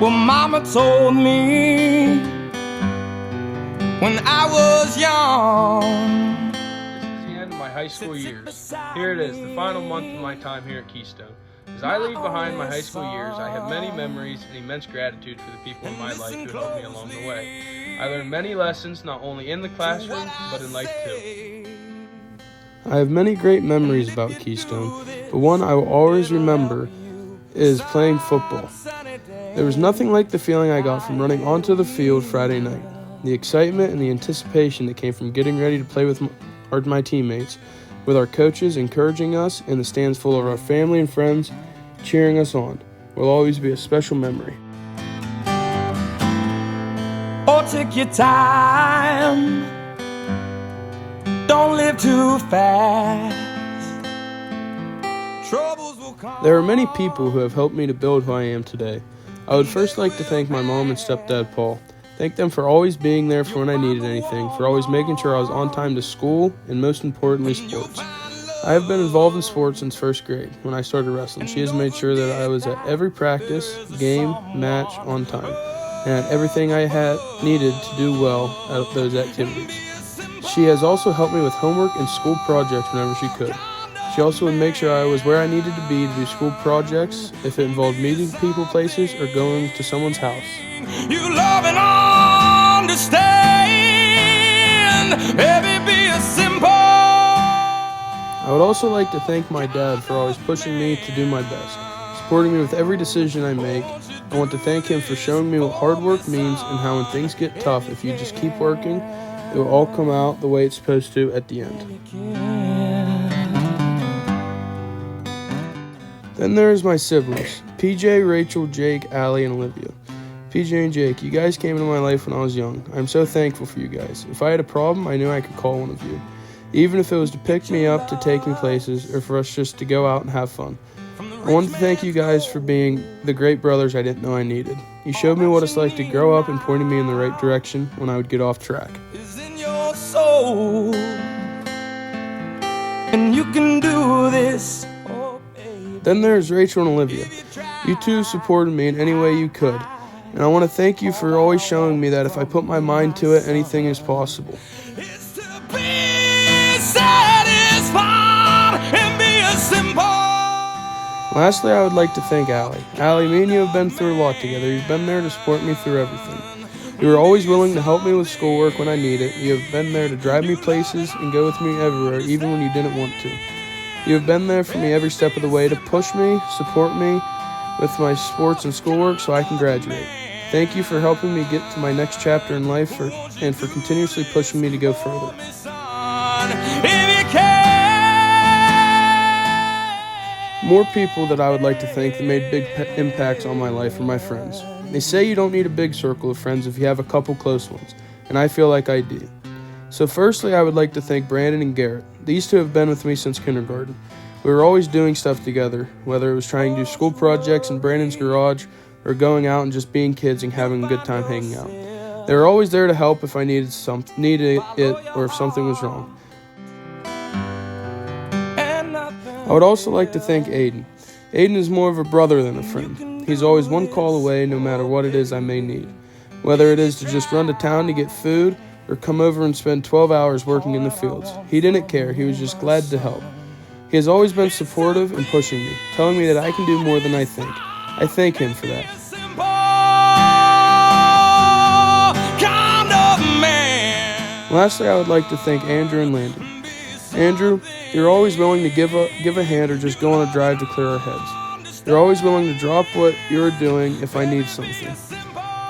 Well, Mama told me when I was young. This is the end of my high school years. Here it is, the final month of my time here at Keystone. As I leave behind my high school years, I have many memories and immense gratitude for the people in my life who helped me along the way. I learned many lessons, not only in the classroom, but in life too. I have many great memories about Keystone, but one I will always remember is playing football. There was nothing like the feeling I got from running onto the field Friday night. The excitement and the anticipation that came from getting ready to play with my teammates, with our coaches encouraging us, and the stands full of our family and friends cheering us on, will always be a special memory. Oh, take your time. Don't live too fast. Troubles will come. There are many people who have helped me to build who I am today. I would first like to thank my mom and stepdad Paul. Thank them for always being there for when I needed anything, for always making sure I was on time to school, and most importantly, sports. I have been involved in sports since first grade, when I started wrestling. She has made sure that I was at every practice, game, match, on time, and had everything I had needed to do well at those activities. She has also helped me with homework and school projects whenever she could. She also would make sure I was where I needed to be to do school projects, if it involved meeting people, places, or going to someone's house. You love and understand. Baby, be a simple. I would also like to thank my dad for always pushing me to do my best, supporting me with every decision I make. I want to thank him for showing me what hard work means and how when things get tough, if you just keep working, it will all come out the way it's supposed to at the end. Then there's my siblings, PJ, Rachel, Jake, Allie, and Olivia. PJ and Jake, you guys came into my life when I was young. I'm so thankful for you guys. If I had a problem, I knew I could call one of you. Even if it was to pick me up, to take me places, or for us just to go out and have fun. I wanted to thank you guys for being the great brothers I didn't know I needed. You showed me what it's like to grow up and pointed me in the right direction when I would get off track. Is in your soul, and you can do this. Then there's Rachel and Olivia. You two supported me in any way you could. And I want to thank you for always showing me that if I put my mind to it, anything is possible. It's to be satisfied and be a simple. Lastly, I would like to thank Allie. Allie, me and you have been through a lot together. You've been there to support me through everything. You were always willing to help me with schoolwork when I need it. You have been there to drive me places and go with me everywhere, even when you didn't want to. You have been there for me every step of the way to push me, support me with my sports and schoolwork so I can graduate. Thank you for helping me get to my next chapter in life and for continuously pushing me to go further. More people that I would like to thank that made big impacts on my life are my friends. They say you don't need a big circle of friends if you have a couple close ones, and I feel like I do. So firstly, I would like to thank Brandon and Garrett. These two have been with me since kindergarten. We were always doing stuff together, whether it was trying to do school projects in Brandon's garage or going out and just being kids and having a good time hanging out. They were always there to help if I needed it or if something was wrong. I would also like to thank Aiden. Aiden is more of a brother than a friend. He's always one call away no matter what it is I may need. Whether it is to just run to town to get food or come over and spend 12 hours working in the fields. He didn't care, he was just glad to help. He has always been supportive and pushing me, telling me that I can do more than I think. I thank him for that. Lastly, I would like to thank Andrew and Landon. Andrew, you're always willing to give a hand or just go on a drive to clear our heads. You're always willing to drop what you're doing if I need something.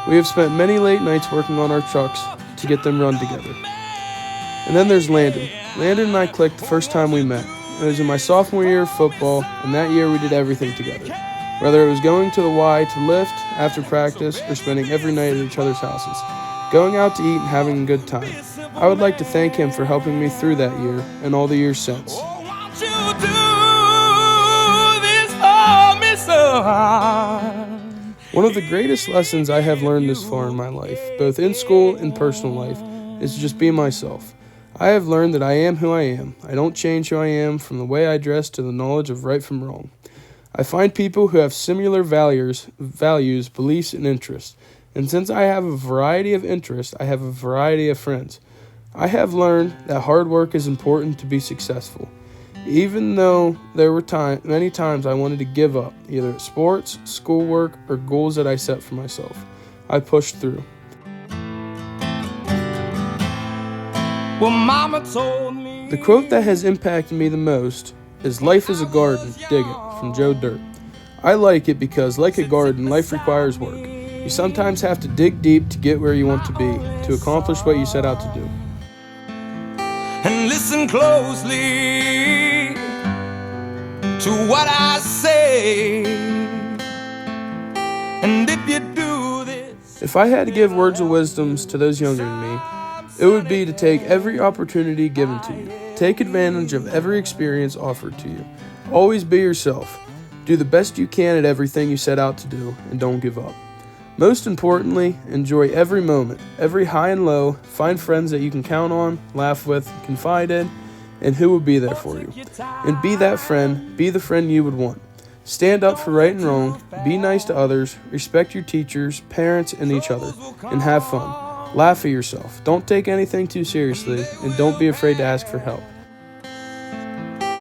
We have spent many late nights working on our trucks to get them run together. And then there's Landon. Landon and I clicked the first time we met. It was in my sophomore year of football, and that year we did everything together. Whether it was going to the Y to lift after practice or spending every night at each other's houses, going out to eat and having a good time. I would like to thank him for helping me through that year and all the years since. One of the greatest lessons I have learned this far in my life, both in school and personal life, is to just be myself. I have learned that I am who I am. I don't change who I am, from the way I dress to the knowledge of right from wrong. I find people who have similar values, beliefs, and interests. And since I have a variety of interests, I have a variety of friends. I have learned that hard work is important to be successful. Even though there were many times I wanted to give up, either at sports, schoolwork, or goals that I set for myself, I pushed through. Well, Mama told me. The quote that has impacted me the most is "Life is a garden, dig it," from Joe Dirt. I like it because, like a garden, life requires work. You sometimes have to dig deep to get where you want to be, to accomplish what you set out to do. And listen closely to what I say. And if you do this, If I had to give words of wisdom to those younger than me, it would be to take every opportunity given to you. Take advantage of every experience offered to you. Always be yourself. Do the best you can at everything you set out to do, and don't give up. Most importantly, enjoy every moment, every high and low. Find friends that you can count on, laugh with, confide in, and who will be there for you. And be that friend, be the friend you would want. Stand up for right and wrong, be nice to others, respect your teachers, parents, and each other, and have fun. Laugh at yourself. Don't take anything too seriously, and don't be afraid to ask for help.